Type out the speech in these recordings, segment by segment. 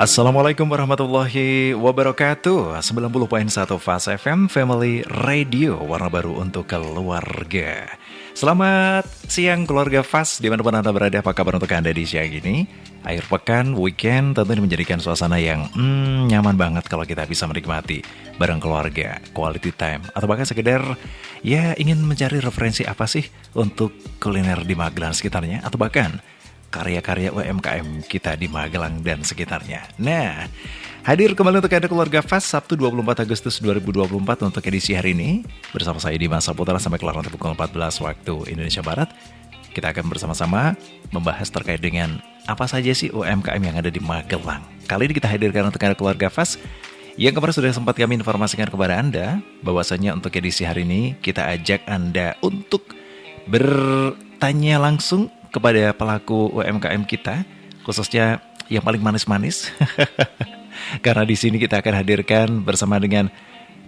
Assalamualaikum warahmatullahi wabarakatuh. 90.1 Fast FM Family Radio, warna baru untuk keluarga. Selamat siang keluarga Fast, dimanapun Anda berada. Apa kabar untuk Anda di siang ini? Akhir pekan, weekend, tentu ini menjadikan suasana yang nyaman banget kalau kita bisa menikmati bareng keluarga, quality time, atau bahkan sekedar ya ingin mencari referensi apa sih untuk kuliner di Magelang sekitarnya, atau bahkan karya-karya UMKM kita di Magelang dan sekitarnya. Nah, hadir kembali untuk Anda keluarga Fast Sabtu 24 Agustus 2024 untuk edisi hari ini. Bersama saya Dimas Saputra sampai kelar nanti pukul 14 waktu Indonesia Barat. Kita akan bersama-sama membahas terkait dengan apa saja sih UMKM yang ada di Magelang. Kali ini kita hadirkan untuk Anda keluarga Fast yang kemarin sudah sempat kami informasikan kepada Anda bahwasanya untuk edisi hari ini kita ajak Anda untuk bertanya langsung kepada pelaku UMKM kita, khususnya yang paling manis-manis. Karena di sini kita akan hadirkan bersama dengan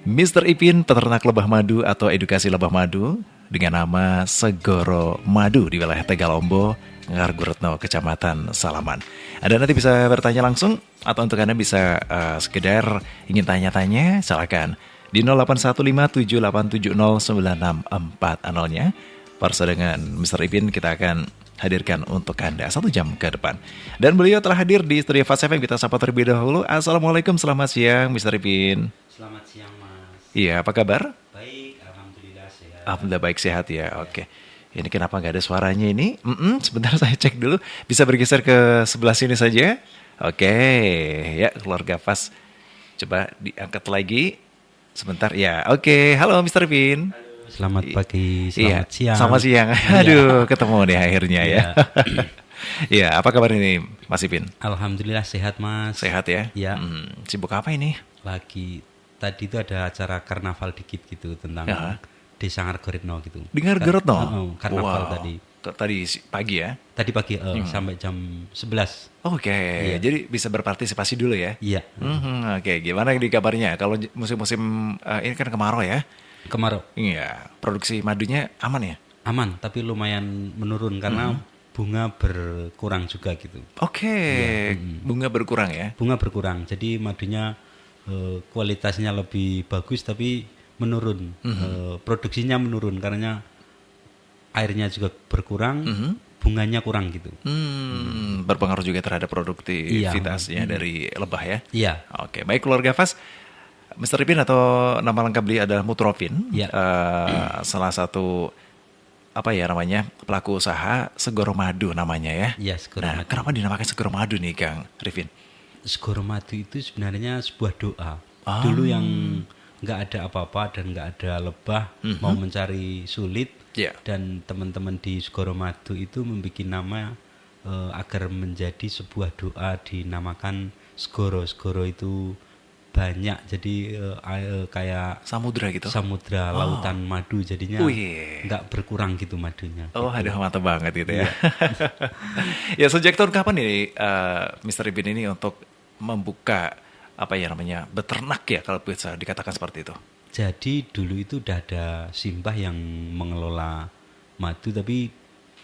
Mr. Ipin, peternak lebah madu atau edukasi lebah madu dengan nama Segoro Madu di wilayah Tegalombo, Ngargoretno, Kecamatan Salaman. Anda nanti bisa bertanya langsung atau untuk Anda bisa sekedar ingin tanya-tanya, silakan di 081578709664 analnya. Bersama dengan Mr. Ipin kita akan hadirkan untuk Anda 1 jam ke depan. Dan beliau telah hadir di studio Fast FM. Kita sapa terlebih dahulu. Assalamualaikum, selamat siang Mr. Ipin. Selamat siang Mas. Iya, apa kabar? Baik, Alhamdulillah sehat. Alhamdulillah baik, sehat ya. Oke. Ini kenapa nggak ada suaranya ini? Sebentar saya cek dulu. Bisa bergeser ke sebelah sini saja. Oke, ya keluarga Fast. Coba diangkat lagi. Sebentar ya. Oke, halo Mr. Ipin. Selamat pagi, selamat siang. Selamat siang. Aduh, ketemu deh akhirnya ya. Iya, apa kabar ini Mas Ipin? Alhamdulillah sehat Mas. Sehat ya? Ya. Sibuk apa ini? Tadi itu ada acara karnaval dikit gitu tentang Desa Ngargoretno gitu. Di Ngargoretno? Karnaval tadi. Tadi pagi ya? Tadi pagi sampai jam 11. Oke, jadi bisa berpartisipasi dulu ya? Iya. Oke, gimana di kabarnya? Kalau musim-musim ini kan kemarau ya? Kemarau. Iya, produksi madunya aman ya? Aman, tapi lumayan menurun karena bunga berkurang juga gitu. Oke, bunga berkurang ya? Bunga berkurang, jadi madunya kualitasnya lebih bagus tapi menurun. Produksinya menurun karena airnya juga berkurang, bunganya kurang gitu. Berpengaruh juga terhadap produktivitasnya dari lebah ya? Iya. Oke, baik keluarga Fast. Mr. Ipin atau nama lengkap beliau adalah Mutrofin, salah satu pelaku usaha Segoro Madu namanya ya. Iya, Segoro Madu. Kenapa dinamakan Segoro Madu nih Kang Rifin? Segoro Madu itu sebenarnya sebuah doa. Dulu yang nggak ada apa-apa dan nggak ada lebah, mau mencari sulit, dan teman-teman di Segoro Madu itu membuat nama agar menjadi sebuah doa dinamakan Segoro. Segoro itu banyak, jadi kayak samudra gitu, samudra lautan madu, jadinya nggak berkurang gitu madunya. Aduh mantap banget gitu ya. Ya, sejak tahun kapan ini Mr. Ipin ini untuk membuka beternak ya, kalau bisa dikatakan seperti itu? Jadi dulu itu udah ada simbah yang mengelola madu, tapi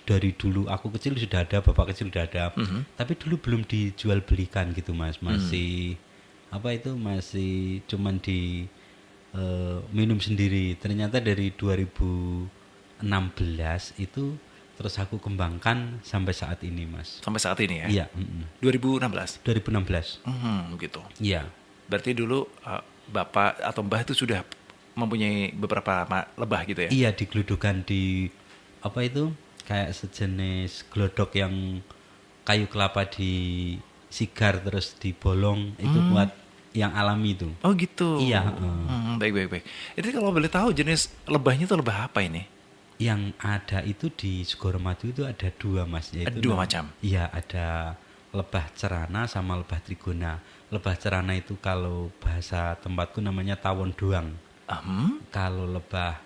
dari dulu aku kecil sudah ada, bapak kecil sudah ada, tapi dulu belum dijual belikan gitu Mas, masih masih cuman di minum sendiri. Ternyata dari 2016 itu terus aku kembangkan sampai saat ini Mas. Sampai saat ini ya? Iya. 2016? 2016. Gitu. Iya. Berarti dulu bapak atau mbah itu sudah mempunyai beberapa lebah gitu ya? Iya, digeludukan di kayak sejenis glodok yang kayu kelapa di sigar terus dibolong, itu buat yang alami itu. Oh gitu. Iya. Baik. Itu kalau boleh tahu jenis lebahnya itu lebah apa ini? Yang ada itu di Segoro Madu itu ada 2 Mas. Ada 2 macam? Iya, ada lebah cerana sama lebah trigona. Lebah cerana itu kalau bahasa tempatku namanya tawon doang. Kalau lebah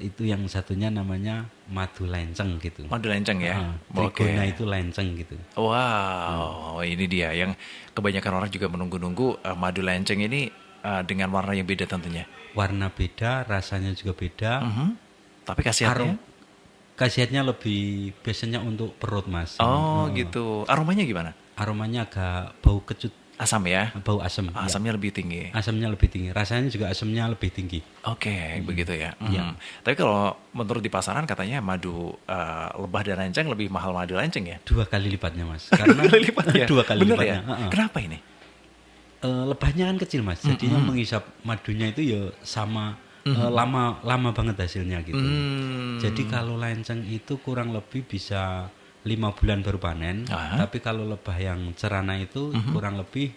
itu yang satunya namanya madu lenceng gitu. Madu lenceng ya? Trigona itu lenceng gitu. Wow, ini dia yang kebanyakan orang juga menunggu-nunggu madu lenceng ini dengan warna yang beda tentunya. Warna beda, rasanya juga beda. Tapi khasiatnya? Khasiatnya lebih biasanya untuk perut Mas. Gitu. Aromanya gimana? aromanya agak bau kecut, Asam ya? bau asam. Ya. Asamnya lebih tinggi. Asamnya lebih tinggi, rasanya juga asamnya lebih tinggi. Oke, begitu ya. Iya. Tapi kalau menurut di pasaran katanya madu lebah dan lanceng lebih mahal madu lanceng ya? 2 kali lipatnya Mas. Karena 2 kali lipat ya? 2 kali Bener lipatnya. ya? Kenapa ini? Lebahnya kan kecil Mas, jadinya menghisap madunya itu ya sama lama banget hasilnya gitu. Jadi kalau lanceng itu kurang lebih bisa 5 bulan baru panen, tapi kalau lebah yang cerana itu kurang lebih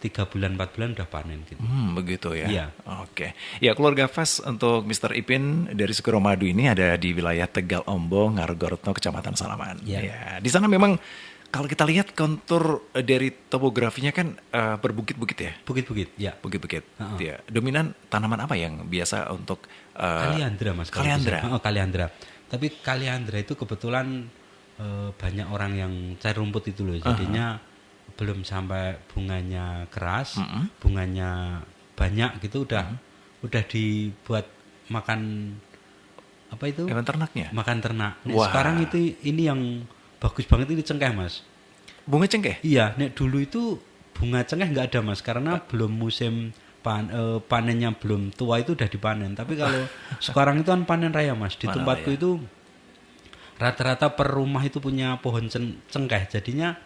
3 bulan 4 bulan udah panen gitu. Begitu ya. Iya. Oke. Ya, keluarga Fas untuk Mr. Ipin dari Segoro Madu ini ada di wilayah Tegal Ombo, Ngargoretno, Kecamatan Salaman. Iya. Ya, di sana memang kalau kita lihat kontur dari topografinya kan berbukit-bukit ya. Bukit-bukit, ya. Bukit-bukit. Ya. Dominan tanaman apa yang biasa untuk Kaliandra Mas. kalau Kaliandra. bisa. Kaliandra. Tapi kaliandra itu kebetulan banyak orang yang cari rumput itu loh. Jadinya belum sampai bunganya keras, bunganya banyak gitu udah dibuat makan apa itu? hewan ternaknya? Makan ternak. Nek Wah. sekarang itu ini yang bagus banget ini cengkeh Mas. Bunga cengkeh? Iya, nek dulu itu bunga cengkeh nggak ada Mas karena belum musim panennya belum tua itu udah dipanen. Tapi kalau sekarang itu kan panen raya Mas. Di Panen tempatku raya. itu rata-rata per rumah itu punya pohon cengkeh. Jadinya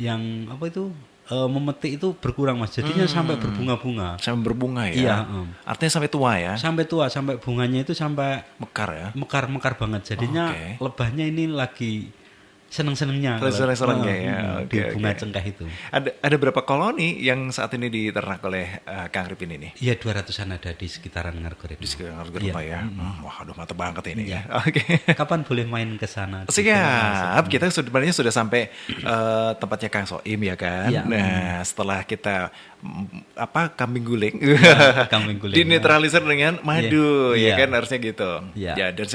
yang apa itu memetik itu berkurang Mas. Jadinya sampai berbunga-bunga. Sampai berbunga ya? Iya, Artinya sampai tua ya? sampai tua, sampai bunganya itu sampai Mekar ya? mekar banget. Jadinya Oke. lebahnya ini lagi seneng-senengnya kalau- Seneng-senengnya ya, di oke, bunga oke. cengkeh itu. Ada berapa koloni yang saat ini diternak oleh Kang Ripin ini? Iya 200-an ada di sekitaran Ngargoretno. Di sekitar Ngargoretno ya? Wah, aduh mantap banget ini Iya. ya. Oke. Kapan boleh main ke sana? Siap, kita sebenarnya sudah sampai tempatnya Kang Soim ya kan. Iya. Nah, setelah kita kambing guling, kambing guling. dinetralisir dengan madu, ya Iya. kan harusnya gitu. Iya. Ya, dan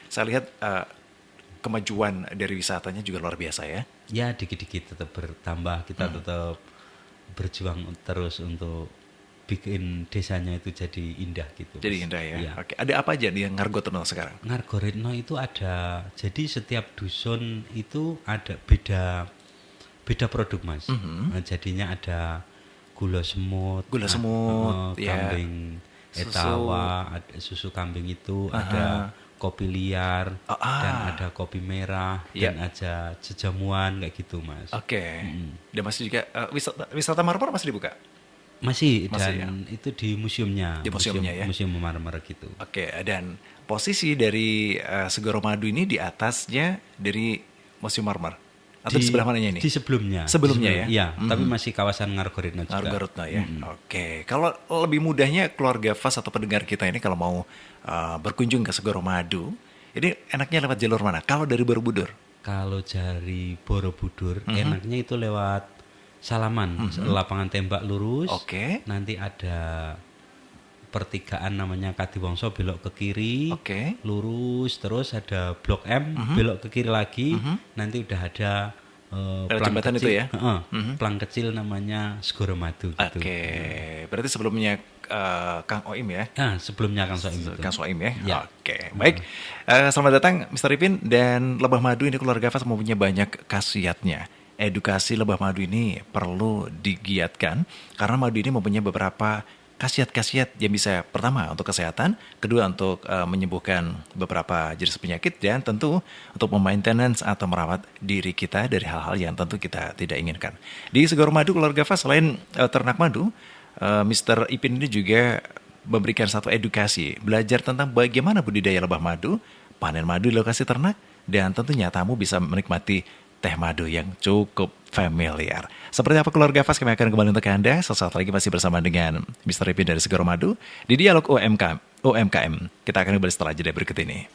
saya lihat kemajuan dari wisatanya juga luar biasa ya. Ya dikit-dikit tetap bertambah, kita tetap berjuang terus untuk bikin desanya itu jadi indah gitu. Jadi Mas. indah ya. Iya. Oke, ada apa aja di Ngargoretno sekarang? Ngargoretno itu ada, jadi setiap dusun itu ada beda produk Mas. Nah, jadinya ada gula semut, Gula semut, ya. kambing Susu. etawa, ada susu kambing itu, ada kopi liar, dan ada kopi merah, Ya. dan ada jejamuan kayak gitu Mas. Oke. Dan masih juga wisata Marmer masih dibuka? Masih, Masih, dan itu di museumnya. Di museumnya ya? Museum Marmer gitu. Oke, dan posisi dari Segoro Madu ini di atasnya dari Museum Marmer atau di sebelah mananya ini? Di sebelumnya. Sebelumnya ya? Iya, tapi masih kawasan Ngargoretno juga. Ngargoretno ya. Oke, kalau lebih mudahnya keluarga Fas atau pendengar kita ini kalau mau berkunjung ke Segoro Madu, ini enaknya lewat jalur mana? Kalau dari Borobudur? Kalau dari Borobudur, enaknya itu lewat Salaman, lapangan tembak lurus. Oke. Nanti ada pertigaan namanya Kadiwongso, belok ke kiri, Oke. lurus terus ada Blok M, belok ke kiri lagi. Nanti udah ada Lewat jembatan itu ya? Plang kecil namanya Segoro Madu gitu. Oke, berarti sebelumnya Kang Oim ya? Nah, sebelumnya Kang Soim itu. Kang Soim ya? Ya. Oke, baik. Selamat datang Mr. Ipin dan Lebah Madu ini keluarga Fas mempunyai banyak khasiatnya. Edukasi lebah madu ini perlu digiatkan karena madu ini mempunyai beberapa khasiat-khasiat yang bisa pertama untuk kesehatan, kedua untuk menyembuhkan beberapa jenis penyakit dan tentu untuk memaintenance atau merawat diri kita dari hal-hal yang tentu kita tidak inginkan. Di Segoro Madu keluarga Fas selain ternak madu, Mr. Ipin ini juga memberikan satu edukasi, belajar tentang bagaimana budidaya lebah madu, panen madu di lokasi ternak, dan tentunya tamu bisa menikmati teh madu yang cukup familiar. Seperti apa keluarga Fas, kami akan kembali untuk Anda. Sesaat lagi masih bersama dengan Mr. Ipin dari Segoro Madu di Dialog UMKM. Kita akan kembali setelah jeda berikut ini.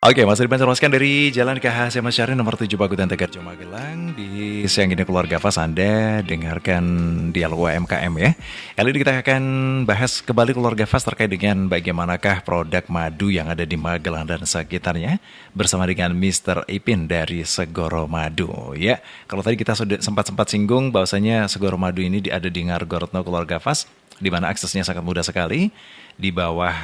Oke, masih dipancarkan dari Jalan KH Hasyim Asyari nomor 7 Pakutan Tegarjo Magelang. Di siang ini keluarga Fas, Anda dengarkan Dialog UMKM ya. Kali ini kita akan bahas kembali keluarga Fas terkait dengan bagaimanakah produk madu yang ada di Magelang dan sekitarnya bersama dengan Mr. Ipin dari Segoro Madu ya. Kalau tadi kita sudah sempat singgung bahwasanya Segoro Madu ini ada di Ngargoretno keluarga Fas. di mana aksesnya sangat mudah sekali di bawah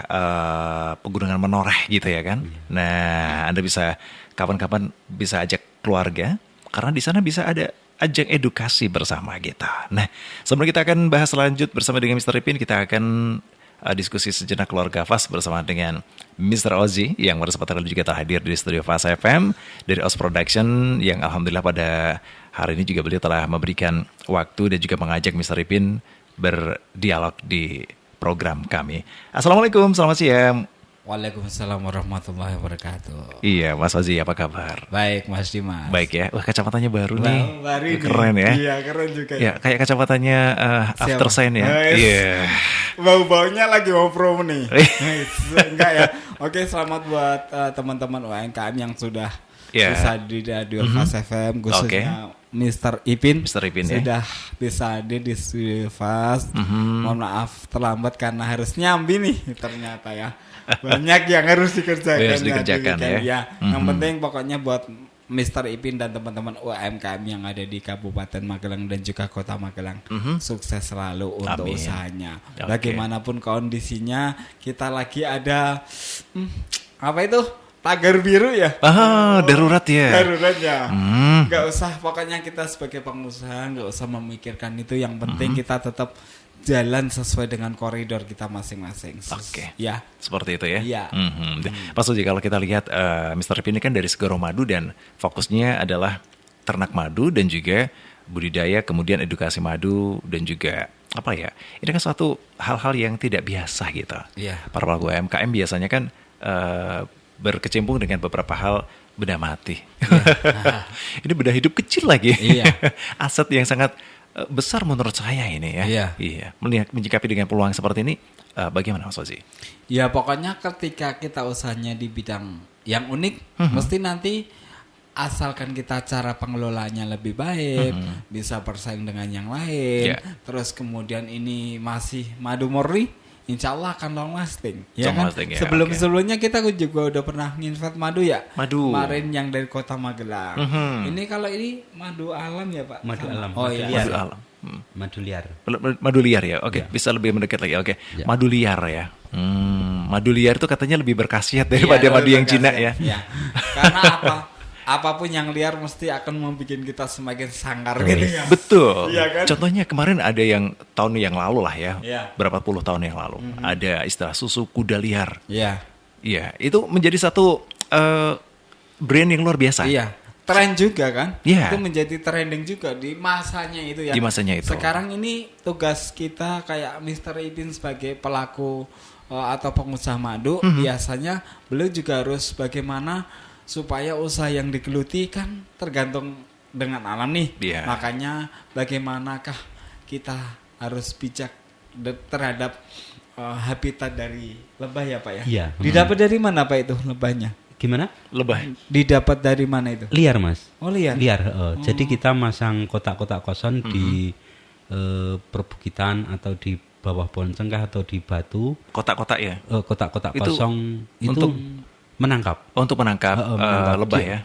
pegunungan Menoreh gitu ya kan. Nah, Anda bisa kapan-kapan bisa ajak keluarga karena di sana bisa ada ajang edukasi bersama kita. Nah, sebelum kita akan bahas lanjut bersama dengan Mr. Ipin, kita akan diskusi sejenak keluarga Fas bersama dengan Mr. Ozzy yang berkesempatan juga telah hadir di studio Fas FM dari Oz Production yang alhamdulillah pada hari ini juga beliau telah memberikan waktu dan juga mengajak Mr. Ipin berdialog di program kami. Assalamualaikum, selamat siang. Waalaikumsalam warahmatullahi wabarakatuh. Iya, Mas Ozzy, apa kabar? Baik, Mas Dimas. Baik ya. Wah, kacamatanya baru nih. Baru nih. Keren ya. Iya, keren juga. Ya, kayak kacamatanya After Sign ya. Iya. Bau-baunya lagi mau promo nih. Enggak ya. Oke, selamat buat teman-teman UMKM yang sudah bisa di Radio Fas FM, khususnya Mr. Ipin. Mr. Ipin sudah bisa hadir di studio Fas. Mohon maaf terlambat karena harus nyambi nih ternyata ya. Banyak yang harus dikerjakan. Harus dikerjakan ya. Yang penting pokoknya buat Mr. Ipin dan teman-teman UMKM yang ada di Kabupaten Magelang dan juga Kota Magelang, sukses selalu untuk usahanya. Bagaimanapun kondisinya, kita lagi ada apa itu? Tagar biru ya? Darurat ya. Darurat ya. Gak usah, pokoknya kita sebagai pengusaha gak usah memikirkan itu. Yang penting kita tetap jalan sesuai dengan koridor kita masing-masing. Oke. Ya. Seperti itu ya. Iya. Pas Uji, kalau kita lihat Mr. Ipin ini kan dari Segoro Madu dan fokusnya adalah ternak madu dan juga budidaya, kemudian edukasi madu dan juga apa ya? Ini kan suatu hal-hal yang tidak biasa gitu. Iya. Para pelaku UMKM biasanya kan berkecimpung dengan beberapa hal benda mati. Iya. Ini benda hidup kecil lagi. Iya. Aset yang sangat besar menurut saya ini ya. Iya. Menyikapi dengan peluang seperti ini, bagaimana Mas Ozi? Ya pokoknya ketika kita usahanya di bidang yang unik, mesti nanti asalkan kita cara pengelolanya lebih baik, bisa bersaing dengan yang lain, terus kemudian ini masih madu murni, insya Allah akan long lasting. Ya kan? Sebelum-sebelumnya kita juga udah pernah nginvest madu ya. Madu. Kemarin yang dari Kota Magelang. Ini kalau ini madu alam ya Pak? Madu alam. Oh iya. Madu alam. Madu liar. Madu liar ya. Oke, bisa lebih mendekat lagi. Oke. Madu liar ya. Madu liar itu katanya lebih berkhasiat daripada madu yang Cina ya. Karena apa? Apapun yang liar mesti akan membuat kita semakin sangar gitu ya. Betul. Iya kan? Contohnya kemarin ada yang tahun yang lalu lah ya. Iya. Berapa puluh tahun yang lalu. Ada istilah susu kuda liar. Iya. Iya, itu menjadi satu brand yang luar biasa. Iya. Tren juga kan? Iya. Itu menjadi trending juga di masanya itu ya. Di masanya itu. Sekarang ini tugas kita kayak Mr. Ipin sebagai pelaku atau pengusaha madu, biasanya beliau juga harus bagaimana supaya usaha yang digeluti kan tergantung dengan alam nih. Yeah. Makanya bagaimanakah kita harus bijak terhadap habitat dari lebah ya Pak ya? Iya. Didapat dari mana Pak itu lebahnya? Gimana? Lebah. Didapat dari mana itu? Liar Mas. Oh liar. Jadi kita masang kotak-kotak kosong di perbukitan atau di bawah pohon cengkeh atau di batu. Kotak-kotak ya? Kotak-kotak Itu kosong itu untuk menangkap. Untuk menangkap lebah ya?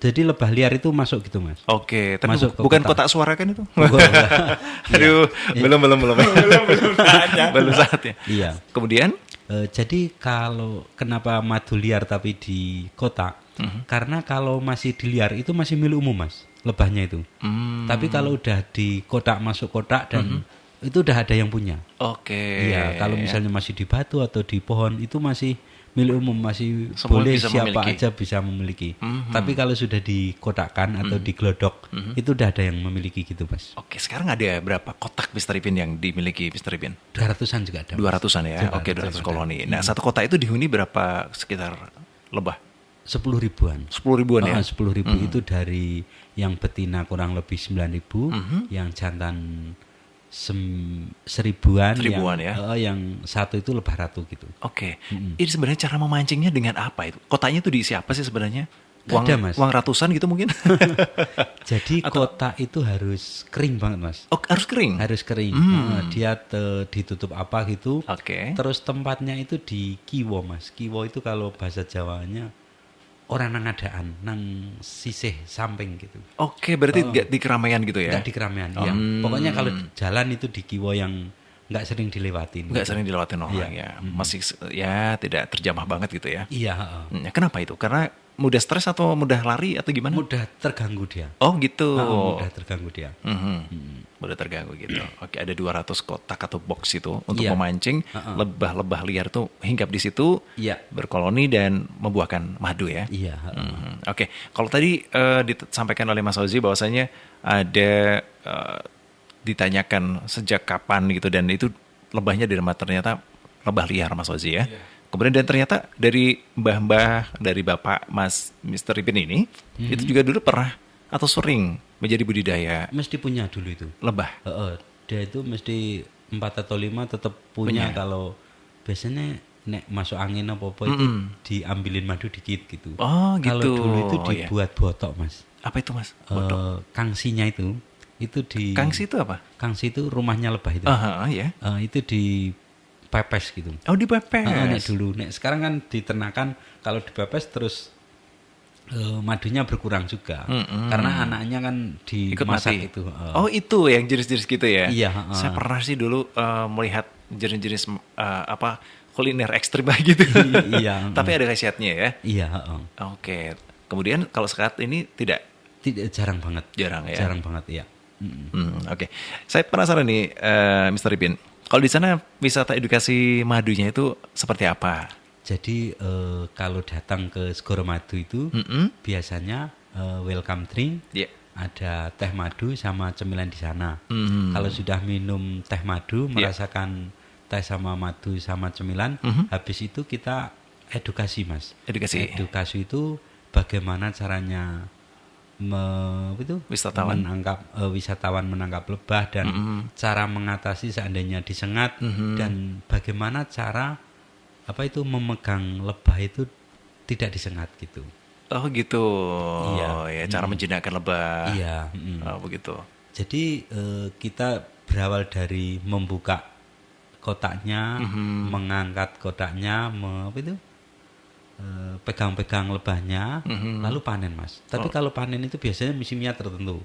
Jadi lebah liar itu masuk gitu Mas. Oke, tapi Masuk ke bukan kotak. kotak suara kan itu? Enggak. Aduh, belum. belum saatnya. Belum saatnya. Iya. Kemudian? Jadi kalau kenapa madu liar tapi di kotak? Karena kalau masih di liar itu masih milik umum Mas, lebahnya itu. Tapi kalau udah di kotak, masuk kotak dan itu udah ada yang punya. Oke. Iya, kalau misalnya masih di batu atau di pohon itu masih milik umum, masih semua boleh bisa siapa memiliki. aja bisa memiliki. Tapi kalau sudah dikotakkan atau diglodok itu udah ada yang memiliki gitu Mas. Oke, sekarang ada berapa kotak Mr. Ipin yang dimiliki Mr. Ipin? 200-an juga ada. 200-an ya? Oke, 200 koloni. Nah, satu kotak itu dihuni berapa sekitar lebah? 10 ribuan. 10 ribuan ya? 10 ribu itu dari yang betina kurang lebih 9.000, yang jantan 1.000-an, yang satu itu lebah ratu gitu. Oke. Ini sebenarnya cara memancingnya dengan apa itu? Kotaknya itu diisi apa sih sebenarnya? Uang, ada, Mas. Uang ratusan gitu mungkin? Jadi kotak itu harus kering banget Mas. Oh, harus kering? Harus kering. Dia ditutup apa gitu. Oke. Terus tempatnya itu di kiwo Mas. Kiwo itu kalau bahasa Jawanya orang nang adaan, nang sisih samping gitu. Oke, berarti nggak di keramaian gitu ya? Nggak di keramaian, iya. Pokoknya kalau jalan itu di kiwo yang nggak sering dilewatin. Nggak sering dilewatin orang Iya. ya. Masih ya tidak terjamah banget gitu ya. Iya, heeh. Kenapa itu? Karena mudah stres atau mudah lari atau gimana? Mudah terganggu dia. Oh gitu. Mudah terganggu dia. Mudah terganggu gitu. Oke, ada 200 kotak atau box itu untuk Iya. memancing lebah-lebah liar tuh hinggap di situ, Iya. berkoloni dan membuahkan madu ya. Iya, heeh. Oke, kalau tadi disampaikan oleh Mas Ozi bahwasanya ada ditanyakan sejak kapan gitu dan itu lebahnya dari mana, ternyata lebah liar Mas Ozi ya. Kemudian dan ternyata dari mbah-mbah dari Bapak Mas Mr. Ipin ini itu juga dulu pernah atau sering menjadi budidaya Mesti punya dulu itu. lebah. Dia itu mesti 4 atau 5 tetap punya. Punya. Kalau biasanya nek masuk angin apa-apa itu diambilin madu dikit gitu. Oh, Kalau gitu. dulu itu Oh, iya. dibuat botok, Mas. Apa itu Mas? Kangsinya itu di Kangsi itu apa? Kangsi itu rumahnya lebah itu. Ya. Itu dipepes gitu. Oh, dipepes. Nek dulu, nek sekarang kan diternakan kalau dipepes terus madunya berkurang juga. Karena anaknya kan Ikut dimasak mati. itu. Oh, itu yang jenis-jenis gitu ya? Iya, Saya pernah sih dulu melihat jenis-jenis kuliner ekstrim gitu. Iya. Tapi ada khasiatnya ya. Iya, Oke. Kemudian kalau saat ini tidak tidak jarang banget. Jarang ya? Jarang banget, iya. Oke. Saya penasaran nih, Mr. Ipin. Kalau di sana wisata edukasi madunya itu seperti apa? Jadi kalau datang ke Segoro Madu itu biasanya welcome drink, Iya. ada teh madu sama cemilan di sana. Kalau sudah minum teh madu, merasakan teh sama madu sama cemilan, habis itu kita edukasi, Mas. Edukasi. Edukasi itu bagaimana caranya wisatawan menangkap lebah dan cara mengatasi seandainya disengat dan bagaimana cara memegang lebah itu tidak disengat gitu. Oh gitu. Iya. Ya, cara menjinakkan lebah. Iya. Oh begitu. Jadi kita berawal dari membuka kotaknya, mengangkat kotaknya, pegang-pegang lebahnya, lalu panen, Mas. Tapi kalau panen itu biasanya musimnya tertentu,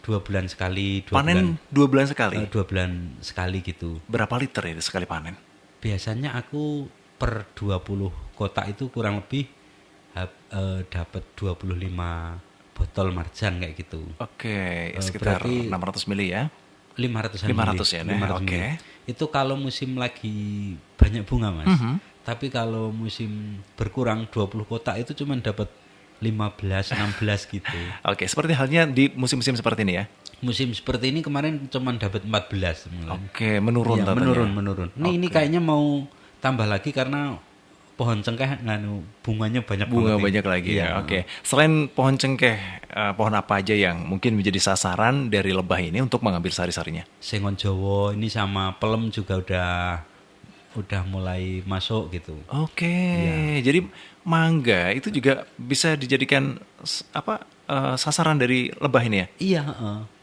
2 bulan sekali. Panen 2 bulan sekali. 2 bulan sekali gitu. Berapa liter itu sekali panen? Biasanya aku per 20 kotak itu kurang lebih dapat 25 botol marjan kayak gitu. Oke, sekitar berarti 600 mili ya. 500 ya, nah, oke. Itu kalau musim lagi banyak bunga, Mas. Tapi kalau musim berkurang 20 kotak itu cuma dapat 15, 16 gitu. Oke, seperti halnya di musim-musim seperti ini ya. Musim seperti ini kemarin cuma dapat 14. Oke, menurun Iya, katanya. menurun. Ini kayaknya mau tambah lagi karena pohon cengkeh bunganya banyak Bunga banget. banyak lagi ya. Iya. Oke. Selain pohon cengkeh, pohon apa aja yang mungkin menjadi sasaran dari lebah ini untuk mengambil sari-sarinya? Sengon Jawa ini sama pelem juga udah mulai masuk gitu. Oke. Iya. Jadi mangga itu juga bisa dijadikan sasaran dari lebah ini ya? Iya,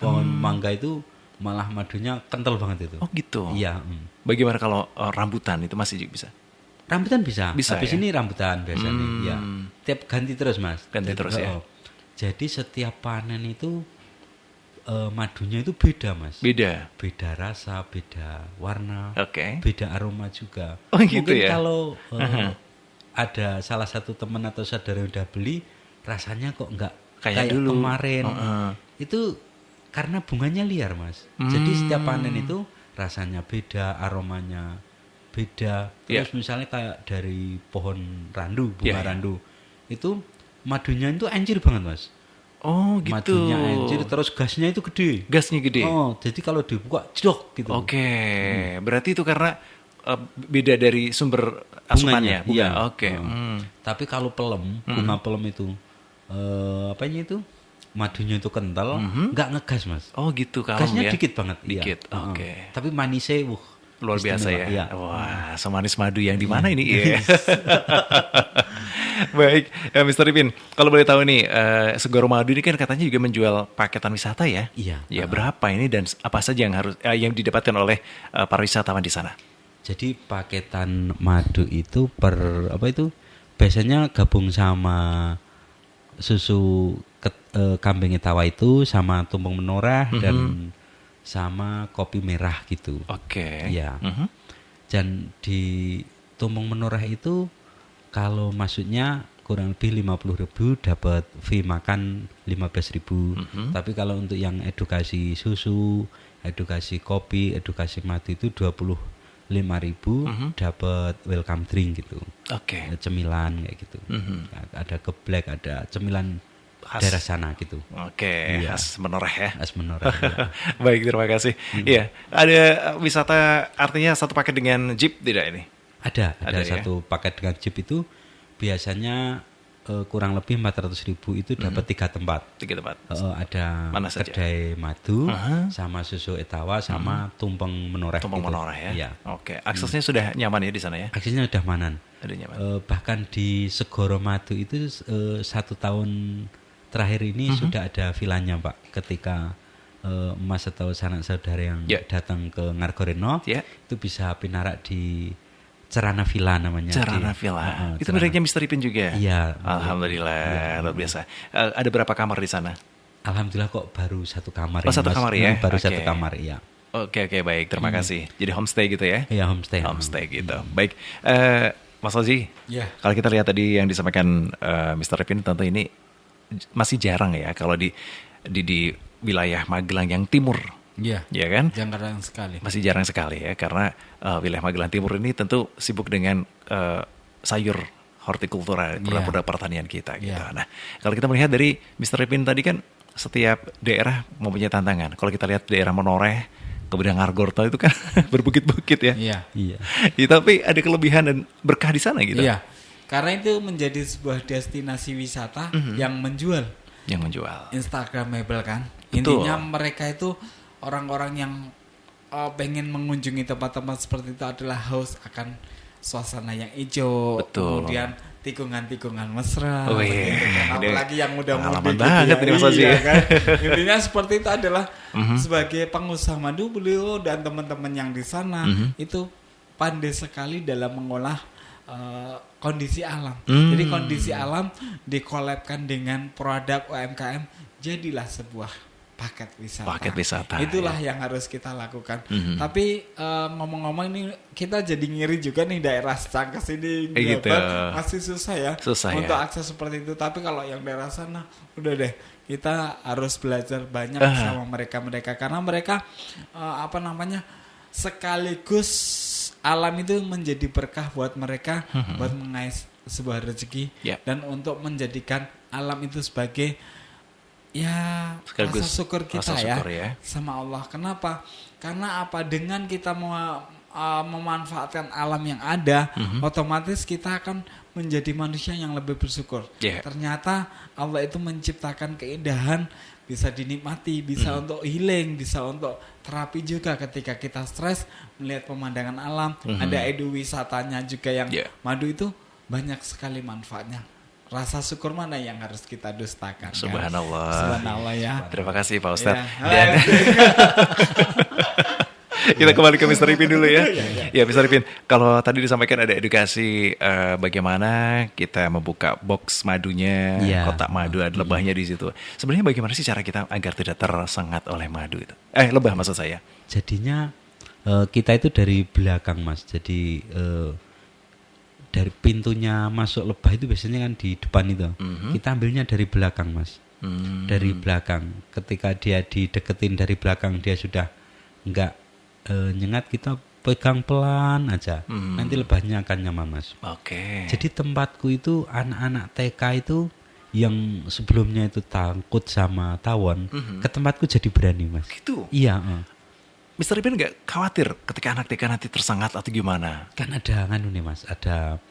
pohon mangga itu malah madunya kental banget itu. Oh gitu. Iya. Bagaimana kalau rambutan itu masih juga bisa? Rambutan bisa. Bisa, Habis ya? ini rambutan biasanya. Ya. Tiap ganti terus, Mas. Ganti terus, ya? Jadi setiap panen itu madunya itu beda, Mas. Beda. Beda rasa, beda warna, Oke. beda aroma juga. Oh, gitu Mungkin ya? kalau ada salah satu teman atau saudara yang udah beli, rasanya kok nggak Kayak kayak dulu. kemarin. Itu karena bunganya liar, Mas. Jadi setiap panen itu rasanya beda, aromanya beda. Terus misalnya kayak dari pohon randu, bunga randu, itu madunya itu encer banget, Mas. Oh gitu. Madunya encer, terus gasnya itu gede. Gasnya gede. Oh, jadi kalau dibuka jedok gitu. Oke, berarti itu karena beda dari sumber asupannya. Bunganya, iya. Oke. Tapi kalau pelem, bunga pelem itu itu madunya itu kental, nggak ngegas, Mas. Oh gitu, kalem Gasnya ya. dikit banget. Dikit. Iya. Oke. Tapi manisnya Luar biasa istimewa, ya. iya. Wah, semanis madu yang di mana ini? Iya. Baik, Mr. Ipin, kalau boleh tahu nih, Segoro Madu ini kan katanya juga menjual paketan wisata ya? Iya. Ya, berapa ini dan apa saja yang harus yang didapatkan oleh para wisatawan di sana? Jadi paketan madu itu biasanya gabung sama susu kambing etawa itu sama tumpeng menoreh dan sama kopi merah gitu. Oke. Iya. Dan di Tumpeng Menoreh itu kalau masuknya kurang lebih 50.000 dapat fee makan 15.000. Tapi kalau untuk yang edukasi susu, edukasi kopi, edukasi madu itu 25.000 dapat welcome drink gitu. Oke. Cemilan kayak gitu. Ada geblek, ada cemilan Khas. daerah sana gitu. Oke, Iya. khas Menoreh ya. Khas Menoreh. Ya. Baik, terima kasih. Iya, ada wisata artinya satu paket dengan jeep tidak ini? Ada Ada ya? satu paket dengan jeep itu biasanya kurang lebih 400.000 itu dapat 3 tempat. 3 tempat. Ada Mana saja? kedai madu, Aha. sama susu etawa, sama tumpeng menoreh. Tumpeng gitu. Menoreh ya. Iya. Oke, aksesnya sudah nyaman ya di sana ya? Aksesnya udah manan. Ada nyaman. Bahkan di Segoro Madu itu 1 tahun terakhir ini sudah ada vilanya Pak. Ketika Mas atau sanak saudara yang Ya. datang ke Ngargorenov Ya. itu bisa pinarak di Cerana Villa namanya. Cerana Di- Villa. Itu Cerana. miliknya Mr. Ipin juga? Iya. Alhamdulillah, luar biasa. Ada berapa kamar di sana? Alhamdulillah kok baru 1 kamar. Oh, ini, 1 Mas. kamar ya? Baru Oke. 1 kamar ya. Oke, baik. Terima kasih. Jadi homestay gitu ya? Iya homestay. Homestay gitu. Baik. Mas Ozi, Ya. kalau kita lihat tadi yang disampaikan Mr. Ipin, tentu ini masih jarang ya kalau di wilayah Magelang yang timur. Iya. Ya kan? Jarang sekali. Masih jarang sekali ya, karena wilayah Magelang Timur ini tentu sibuk dengan sayur hortikultura, produk pertanian kita gitu. Iya. Nah, kalau kita melihat dari Mr. Ipin tadi kan setiap daerah mempunyai tantangan. Kalau kita lihat daerah Menoreh, kemudian Ngargorto itu kan berbukit-bukit ya. Iya. Iya. Ya, tapi ada kelebihan dan berkah di sana gitu. Iya. Karena itu menjadi sebuah destinasi wisata yang menjual. Yang menjual. Instagramable kan. Betul. Intinya mereka itu orang-orang yang pengen mengunjungi tempat-tempat seperti itu adalah haus akan suasana yang hijau, Betul. kemudian tikungan-tikungan mesra, Oh, begitu iya. kan. Ini Apalagi yang pengalaman muda-muda banget ini, Mas Ozi. Iya kan? Intinya seperti itu adalah sebagai pengusaha madu, beliau dan teman-teman yang di sana itu pandai sekali dalam mengolah kondisi alam. Jadi kondisi alam dikolabkan dengan produk UMKM, jadilah sebuah paket wisata. Paket wisata, Itulah yang harus kita lakukan. Tapi ngomong-ngomong ini kita jadi ngiri juga nih daerah Cangkes ini Gitu. masih susah ya Susah untuk ya. akses seperti itu. Tapi kalau yang daerah sana udah deh, kita harus belajar banyak sama mereka karena mereka sekaligus alam itu menjadi berkah buat mereka buat mengais sebuah rezeki Ya. dan untuk menjadikan alam itu sebagai ya Sekaligus rasa syukur kita rasa syukur ya. sama Allah. Kenapa? Karena apa? Dengan kita memanfaatkan alam yang ada, otomatis kita akan menjadi manusia yang lebih bersyukur. Yeah. Ternyata Allah itu menciptakan keindahan, bisa dinikmati, bisa untuk healing, bisa untuk terapi juga ketika kita stres melihat pemandangan alam. Ada edu wisatanya juga yang Yeah. madu itu banyak sekali manfaatnya. Rasa syukur mana yang harus kita dustakan? kan? Subhanallah. Subhanallah ya. Terima kasih Pak Ustadz. Ya. Dan kita kembali ke Mr. Ipin dulu ya. Ya Mr. Ipin, kalau tadi disampaikan ada edukasi bagaimana kita membuka box madunya, Iya. kotak madu, ada lebahnya di situ. Sebenarnya bagaimana sih cara kita agar tidak tersengat oleh madu itu? Lebah maksud saya. Jadinya kita itu dari belakang Mas. Jadi dari pintunya masuk lebah itu biasanya kan di depan itu. Kita ambilnya dari belakang Mas. Dari belakang. Ketika dia dideketin dari belakang dia sudah enggak nyengat, kita pegang pelan aja. Nanti lebahnya akan nyaman Mas. Oke. Jadi tempatku itu anak-anak TK itu yang sebelumnya itu takut sama tawon, ke tempatku jadi berani Mas. Gitu. Iya, Mr. Ipin nggak khawatir ketika anak TK nanti tersengat atau gimana? kan ada nganu nih Mas, ada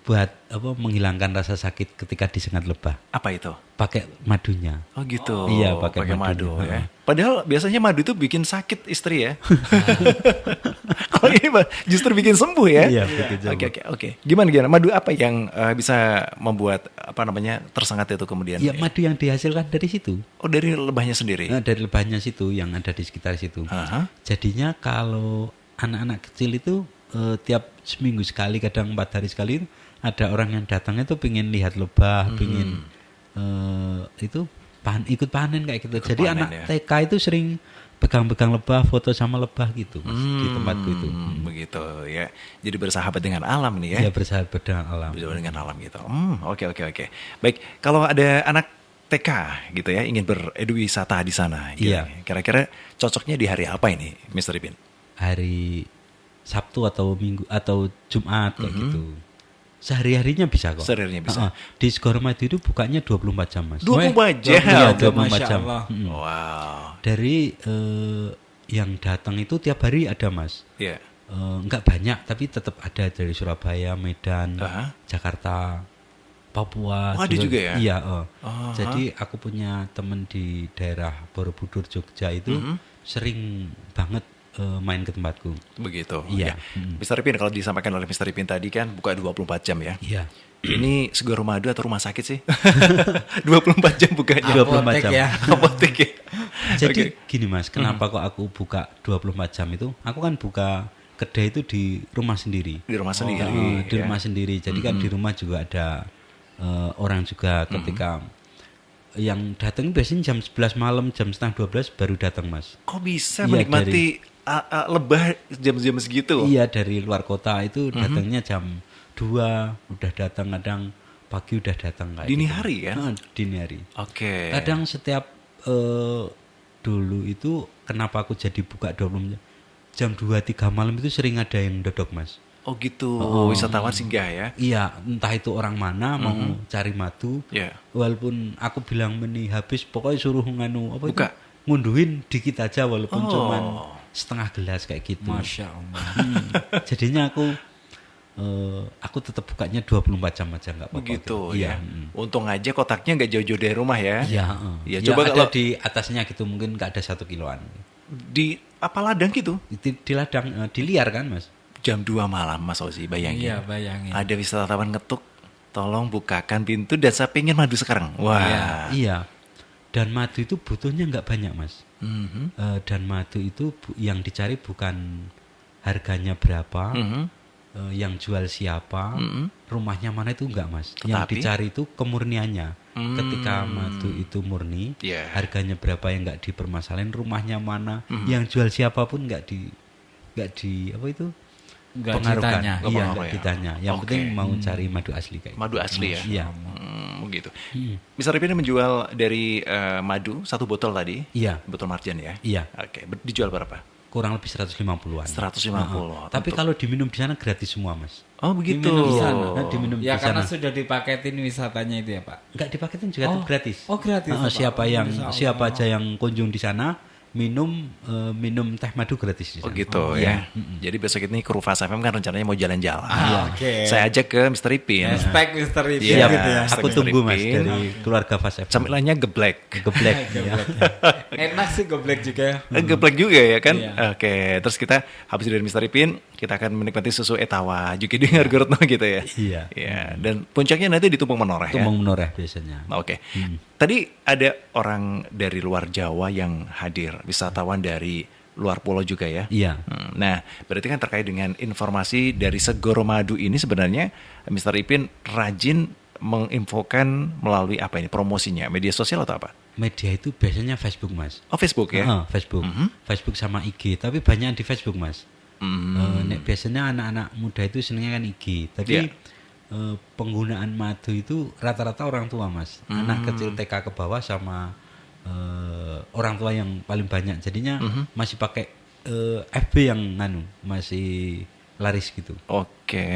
buat apa menghilangkan rasa sakit ketika disengat lebah, Apa itu? pakai madunya. Oh gitu. Iya, pakai madu madunya. ya. Padahal biasanya madu itu bikin sakit istri ya. Kalau ini justru bikin sembuh ya. Iya, bikin sembuh. Oke. Gimana? Madu apa yang bisa membuat tersengat itu kemudian? Ya madu yang dihasilkan dari situ. Oh dari lebahnya sendiri. Nah, dari lebahnya situ yang ada di sekitar situ. Aha. Jadinya kalau anak-anak kecil itu tiap seminggu sekali, kadang 4 hari sekali ada orang yang datang itu pengen lihat lebah, pengen itu ikut panen kayak gitu. Jadi panen, anak ya. TK itu sering pegang-pegang lebah, foto sama lebah gitu Mas, di tempatku itu. Begitu ya. Jadi bersahabat dengan alam nih ya. Iya, bersahabat dengan alam. Bersahabat dengan alam gitu. Oke. Baik, kalau ada anak TK gitu ya ingin berwisata di sana. Gitu. Iya. Kira-kira cocoknya di hari apa ini, Mr. Ipin? Hari Sabtu atau Minggu atau Jumat kayak gitu. Sehari-harinya bisa kok. Sehari-harinya bisa. Di Segoromadu itu bukanya 24 jam Mas. 24 jam. Iya, 24 Masya jam. Allah. Wow. Dari yang datang itu tiap hari ada Mas. Iya. Enggak banyak tapi tetap ada dari Surabaya, Medan, Aha. Jakarta, Papua. Oh, ada juga ya? Iya. Aha. Jadi aku punya teman di daerah Borobudur, Jogja itu sering banget main ke tempatku. Begitu. Iya. Ya. Mr. Ipin, kalau disampaikan oleh Mr. Ipin tadi kan buka 24 jam ya. Iya. Ini Segoromadu atau rumah sakit sih? 24 jam bukanya. 24 Apotek jam. ya. Apotek ya. Jadi Oke. gini Mas, kenapa kok aku buka 24 jam itu? Aku kan buka kedai itu di rumah sendiri. Di rumah sendiri. Di ya. rumah sendiri. Jadi kan di rumah juga ada orang juga ketika yang datang biasanya jam 11 malam, jam setengah 12 baru datang Mas. Kok bisa Iya, menikmati lebah jam-jam segitu? Iya, dari luar kota itu datangnya jam 2, udah datang, kadang pagi udah datang kayak Dini gitu. hari kan? Dini hari. Oke. Kadang setiap dulu itu kenapa aku jadi buka 20 jam 2-3 malam itu sering ada yang dodok Mas. Oh gitu, wisatawan singgah ya? Iya, entah itu orang mana mau cari madu. Ya. Walaupun aku bilang meni habis, pokoknya suruh nganu apa Buka. itu? Ngunduhin dikit aja walaupun Oh. cuman setengah gelas kayak gitu. Masya Allah. Jadinya aku tetap bukanya 24 jam aja nggak apa-apa. Begitu gitu. ya. Iya. Untung aja kotaknya nggak jauh-jauh dari rumah ya? Iya. Ya, Ya, coba ada kalau di atasnya gitu mungkin nggak ada 1 kiloan. di apa ladang gitu? Di ladang, di liar kan Mas? Jam 2 malam Mas Ozi, bayangin. Iya, bayangin. Ada wisatawan ngetuk, tolong bukakan pintu dan saya pengen madu sekarang. Wah. Iya. Dan madu itu butuhnya nggak banyak Mas. Mhm. Dan madu itu yang dicari bukan harganya berapa, Mhm. yang jual siapa, rumahnya mana itu enggak Mas. Yang Tetapi? dicari itu kemurniannya. Ketika madu itu murni, Iya. harganya berapa yang enggak dipermasalahin, rumahnya mana, yang jual siapapun enggak di apa itu? Nggak pengaruhkan. ditanya. Nggak Iya, pengaruh enggak ya. ditanya. Yang Oke. penting mau cari madu asli kayak gitu. Madu asli ya? Iya. Begitu. Mr. Ipin menjual dari madu 1 botol tadi? Iya. Botol marjan ya? Iya. Oke, dijual berapa? Kurang lebih 150-an. 150. Tapi kalau diminum di sana gratis semua, Mas. Oh begitu. Diminum di sana. Diminum Ya di karena sana. sudah dipaketin wisatanya itu ya Pak. Enggak dipaketin juga Oh. gratis. Oh, gratis, Heeh, Pak. siapa Oh, yang Masya Allah. siapa aja yang kunjung di sana minum teh madu gratis di Oh sana. gitu ya. Jadi besok ini kru Fast FM kan rencananya mau jalan-jalan. Oke. Saya ajak ke Mr. Ipin. Hashtag Mr. Ipin Iya, gitu ya. Aku Mr. tunggu Mas Ipin. dari keluarga Fast FM. Camilannya geblek. Geblek. ya. Enak sih goblek juga ya. Geblek juga ya kan? Iya. Oke, terus kita habis dari Mr. Ipin, kita akan menikmati susu etawa juga di Gargorotno gitu ya. Iya. Iya, dan puncaknya nanti di Tumpeng Menoreh ya. Tumpeng menoreh biasanya. Oke. Tadi ada orang dari luar Jawa yang hadir, wisatawan dari luar pulau juga ya. Iya. Nah, berarti kan terkait dengan informasi dari Segoromadu ini sebenarnya Mr. Ipin rajin menginfokan melalui apa ini promosinya, media sosial atau apa? Media itu biasanya Facebook Mas. Oh, Facebook ya. Heeh, Facebook. Facebook sama IG, tapi banyak di Facebook Mas. Biasanya anak-anak muda itu senengnya kan IG, tapi Iya. penggunaan madu itu rata-rata orang tua Mas. Anak kecil TK ke bawah sama orang tua yang paling banyak. Jadinya masih pakai FB yang masih laris gitu. Oke.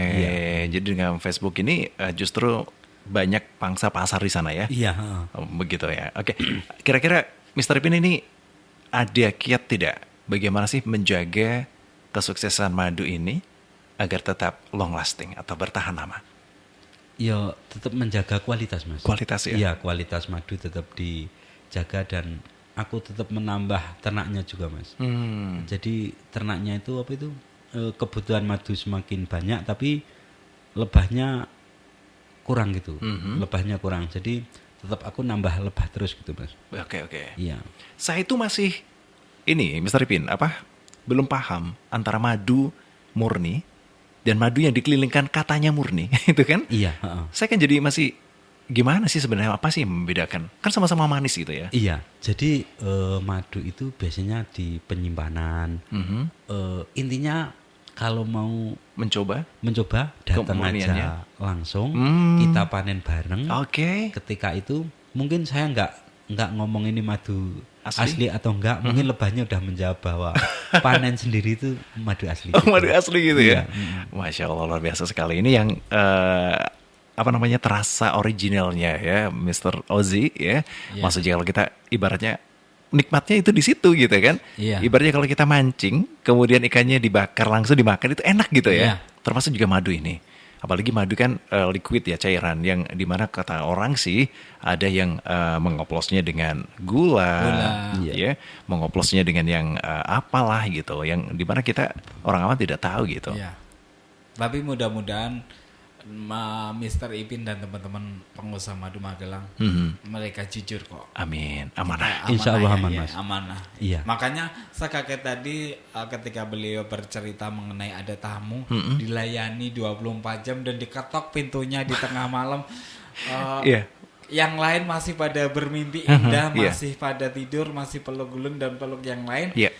Jadi dengan Facebook ini justru banyak pangsa pasar di sana ya. Iya. Oh, begitu ya. Oke. Kira-kira Mr. Ipin ini ada kiat tidak? Bagaimana sih menjaga kesuksesan madu ini agar tetap long lasting atau bertahan lama? Ya tetap menjaga kualitas Mas. Kualitas ya? Iya, kualitas madu tetap dijaga dan aku tetap menambah ternaknya juga Mas. Jadi ternaknya itu apa itu kebutuhan madu semakin banyak tapi lebahnya kurang gitu. Lebahnya kurang. Jadi tetap aku nambah lebah terus gitu Mas. Oke. Iya. Saya itu masih ini Mr. Ipin belum paham antara madu murni dan madu yang dikelilingkan katanya murni itu kan? Iya, heeh. Saya kan jadi masih gimana sih sebenarnya, apa sih yang membedakan? Kan sama-sama manis gitu ya. Iya, jadi madu itu biasanya di penyimpanan. Intinya kalau mau Mencoba. datang Kemuniannya. aja langsung, kita panen bareng. Oke. Ketika itu mungkin saya nggak ngomong ini madu Asli? asli atau enggak, mungkin lebahnya udah menjawab bahwa panen sendiri itu madu asli. Oh, madu asli gitu ya. Iya, Masya Allah, luar biasa sekali. Ini yang terasa originalnya ya, Mr. Ozzy ya. Iya. Maksudnya kalau kita ibaratnya nikmatnya itu di situ gitu kan. Iya. Ibaratnya kalau kita mancing, kemudian ikannya dibakar langsung dimakan itu enak gitu ya. Iya. Termasuk juga madu ini. Apalagi madu kan liquid ya, cairan yang dimana kata orang sih ada yang mengoplosnya dengan gula, ya, mengoplosnya dengan yang apalah gitu, yang dimana kita orang awam tidak tahu gitu. Iya. Tapi mudah-mudahan Mr. Ipin dan teman-teman pengusaha madu Magelang mereka jujur kok. Amin, amanah. Insya Allah ya, aman, ya, Mas. amanah. Iya. Makanya saya kaget tadi ketika beliau bercerita mengenai ada tamu dilayani 24 jam dan diketok pintunya di tengah malam. Iya. Yang lain masih pada bermimpi indah, masih pada tidur, masih peluk gulung dan peluk yang lain. Iya.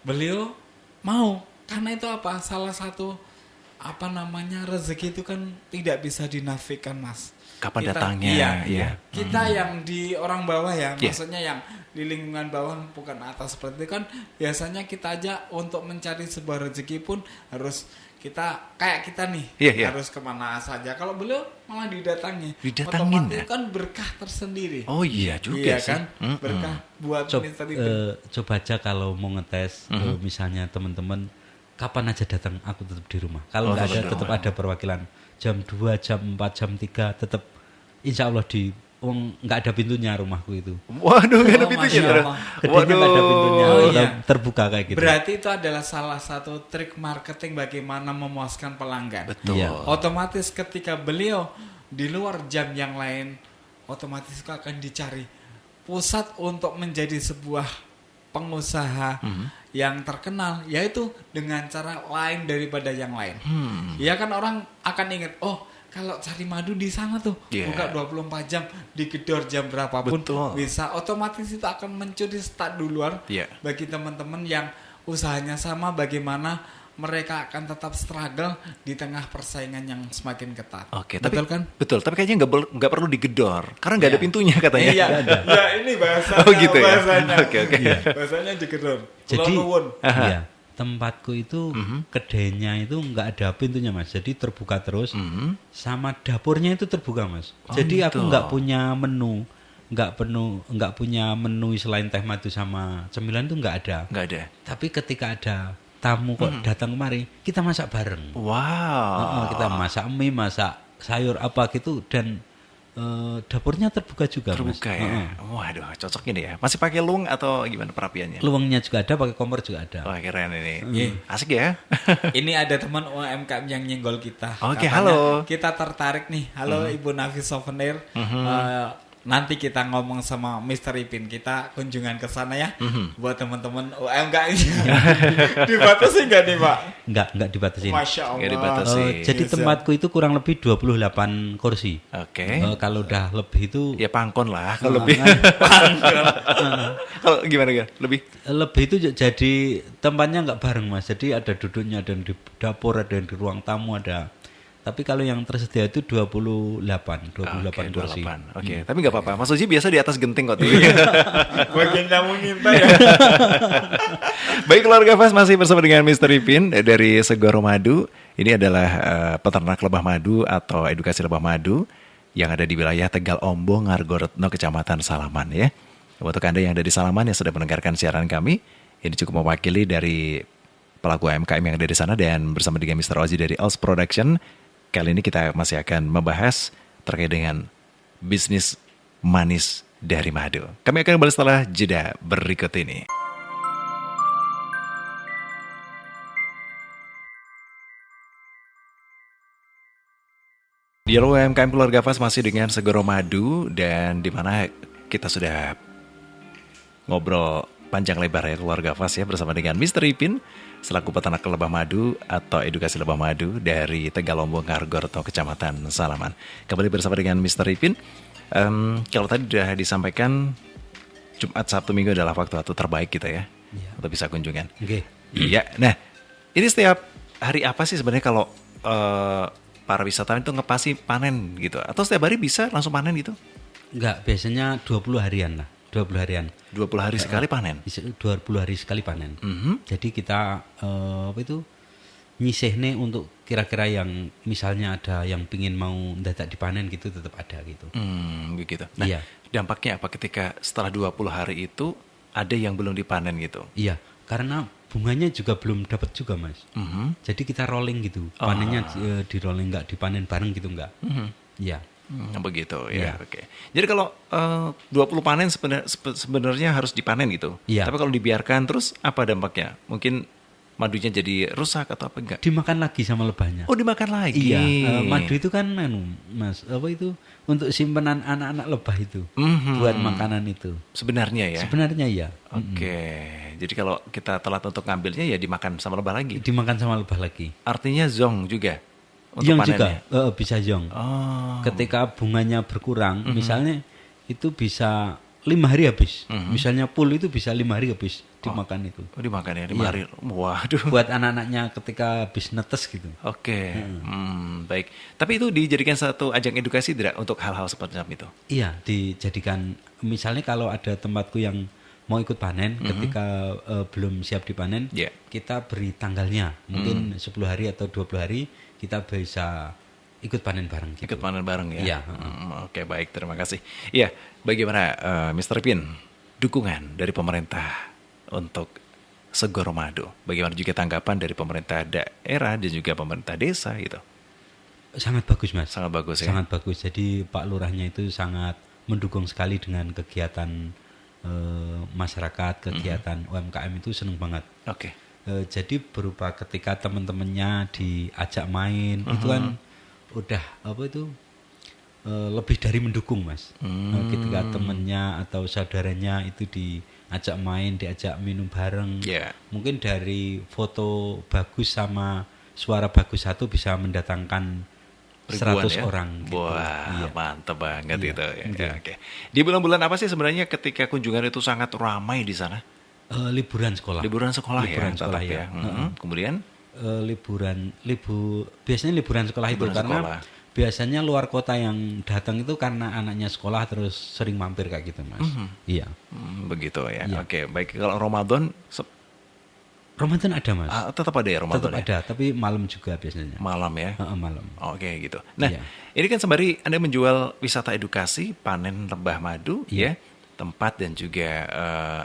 Beliau mau, karena itu apa? Salah satu rezeki itu kan tidak bisa dinafikan, Mas. Kapan datangnya? Iya. Kita yang di orang bawah ya, Iya. maksudnya yang di lingkungan bawah bukan atas seperti itu kan biasanya kita aja untuk mencari sebuah rezeki pun harus kita kayak kita nih harus kemana saja. Kalau beliau malah didatangi, Didatangin otomatis ya? kan berkah tersendiri. Oh iya juga Iya sih. kan, berkah buat Mr. Ipin. Coba aja kalau mau ngetes, misalnya teman-teman kapan aja datang, aku tetap di rumah. Kalau nggak ada, tetap ada perwakilan. Jam 2, jam 4, jam 3, tetap insya Allah nggak ada pintunya rumahku itu. Waduh, nggak ada Oh, pintunya. Masya Allah. Gedenya nggak ada pintunya, Oh, iya. terbuka kayak gitu. Berarti itu adalah salah satu trik marketing bagaimana memuaskan pelanggan. Betul. Iya. Otomatis ketika beliau di luar jam yang lain, otomatis itu akan dicari pusat untuk menjadi sebuah pengusaha yang terkenal, yaitu dengan cara lain daripada yang lain. Ya kan orang akan ingat, oh kalau cari madu di sana tuh buka 24 jam, digedor jam berapapun bisa. Otomatis itu akan mencuri start duluan bagi teman-teman yang usahanya sama, bagaimana mereka akan tetap struggle di tengah persaingan yang semakin ketat. Oke, betul kan? Betul, tapi kayaknya nggak perlu digedor karena nggak ada pintunya katanya. Iya, ya ini bahasanya. Oh gitu ya. Bahasanya. Oke. Bahasanya digedor. Jadi, Nuwun. iya, tempatku itu kedainya itu nggak ada pintunya, Mas. Jadi terbuka terus. Sama dapurnya itu terbuka, Mas. Jadi gitu. aku nggak punya menu, nggak punya menu selain teh madu sama cemilan itu nggak ada. Nggak ada. Tapi ketika ada tamu kok datang kemari, kita masak bareng. Wow. Kita masak mie, masak sayur apa gitu, dan dapurnya terbuka juga. Terbuka Mas. ya. Waduh, cocok ini ya. Masih pakai luang atau gimana perapiannya? Luangnya juga ada, pakai kompor juga ada. Wah, keren ini. Asik ya. Ini ada teman UMKM yang nyenggol kita. Oke, Katanya halo. Kita tertarik nih. Halo Ibu Nafis Souvenir. Nanti kita ngomong sama Mr. Ipin, kita kunjungan ke sana ya. Buat teman-teman UMKM. Dibatasi nggak nih, Pak? Nggak dibatasi. Masya Allah. Nggak dibatasi. Jadi tempatku itu kurang lebih 28 kursi. Oke. Kalau udah lebih itu Ya pangkon lah kalau lebih. Kalau gimana kan? lebih itu jadi tempatnya nggak bareng, Mas. Jadi ada duduknya, ada yang di dapur, ada yang di ruang tamu, ada. Tapi kalau yang tersedia itu 28 Oke, kursi. 28. Oke, tapi nggak apa-apa. Mas Uji biasa di atas genting kok. Bagian kamu ngintai ya. Baik, keluarga Fas masih bersama dengan Mr. Ipin dari Segoro Madu. Ini adalah peternak lebah madu atau edukasi lebah madu yang ada di wilayah Tegal Ombo, Ngargoretno, Kecamatan Salaman ya. Untuk Anda yang ada di Salaman yang sudah mendengarkan siaran kami, ini cukup mewakili dari pelaku UMKM yang ada di sana dan bersama dengan Mr. Ozzy dari Els Production. Kali ini kita masih akan membahas terkait dengan bisnis manis dari madu. Kami akan kembali setelah jeda berikut ini. Di UMKM Keluarga Fas masih dengan Segoro Madu dan di mana kita sudah ngobrol panjang lebar ya Keluarga Fas ya bersama dengan Mr. Ipin selaku peternak lebah madu atau edukasi lebah madu dari Tegalombong, Ngargoretno, Kecamatan Salaman. Kembali bersama dengan Mr. Ipin Kalau tadi sudah disampaikan Jumat, Sabtu, Minggu adalah waktu-waktu terbaik kita ya, untuk bisa kunjungan. Oke. Iya. Nah, ini setiap hari apa sih sebenarnya kalau para wisatawan itu ngepasi panen gitu? Atau setiap hari bisa langsung panen gitu? Enggak, biasanya 20 harian lah. 20 harian. 20 hari sekali panen? 20 hari sekali panen. Mhm. Jadi kita nyisihne untuk kira-kira yang misalnya ada yang pingin mau dadak dipanen gitu tetap ada gitu. Begitu. Nah, Iya. dampaknya apa ketika setelah 20 hari itu ada yang belum dipanen gitu? Iya, karena bunganya juga belum dapat juga Mas. Jadi kita rolling gitu. Panennya di rolling, nggak dipanen bareng gitu nggak. Iya. Begitu Iya. ya, oke. Jadi kalau 20 panen sebenarnya harus dipanen gitu. Iya. Tapi kalau dibiarkan terus apa dampaknya? Mungkin madunya jadi rusak atau apa enggak? Dimakan lagi sama lebahnya. Oh, dimakan lagi. Iya, madu itu kan Mas, apa itu untuk simpenan anak-anak lebah itu. Buat makanan itu. Sebenarnya ya. Sebenarnya ya. Oke. Jadi kalau kita telat untuk ngambilnya ya dimakan sama lebah lagi. Dimakan sama lebah lagi. Artinya zong juga untuk Yang panennya. juga bisa zong. Oh. Ketika bunganya berkurang, misalnya itu bisa 5 hari habis. Misalnya pul itu bisa 5 hari habis dimakan itu. Oh, dimakan ya 5 Iya. hari. Waduh. Buat anak-anaknya ketika habis netes gitu. Oke. Baik. Tapi itu dijadikan satu ajang edukasi tidak untuk hal-hal seperti itu? Iya, dijadikan misalnya kalau ada tempatku yang mau ikut panen ketika belum siap dipanen, Iya. kita beri tanggalnya. Mungkin 10 hari atau 20 hari kita bisa ikut panen bareng gitu. Ikut panen bareng ya? Iya. Oke, baik. Terima kasih. Iya, bagaimana Mr. Pin, dukungan dari pemerintah untuk Segoro Madu? Bagaimana juga tanggapan dari pemerintah daerah dan juga pemerintah desa gitu? Sangat bagus Mas. Sangat bagus ya? Sangat bagus. Jadi Pak Lurahnya itu sangat mendukung sekali dengan kegiatan masyarakat, kegiatan UMKM itu seneng banget. Oke. Jadi berupa ketika teman-temannya diajak main itu kan udah apa itu lebih dari mendukung Mas. Ketika temennya atau saudaranya itu diajak main, diajak minum bareng, Iya. mungkin dari foto bagus sama suara bagus satu bisa mendatangkan Ribuan 100 ya? orang gitu. Wah, Iya. mantap banget Iya, itu. Ya, iya. oke. Di bulan-bulan apa sih sebenarnya ketika kunjungan itu sangat ramai di sana? Liburan sekolah. Liburan sekolah Liburan ya, sekolah tetap ya. Kemudian Biasanya liburan sekolah itu Liburan karena sekolah. biasanya luar kota yang datang itu karena anaknya sekolah terus sering mampir kayak gitu Mas. Iya. begitu ya. Iya. Oke, baik. Kalau Ramadan Ramadan ada Mas. tetap ada ya Ramadan Tetap ya? ada, tapi malam juga biasanya. Malam ya. Malam. Oke gitu. Nah, Iya. ini kan sembari Anda menjual wisata edukasi panen lebah madu Iya. ya, tempat dan juga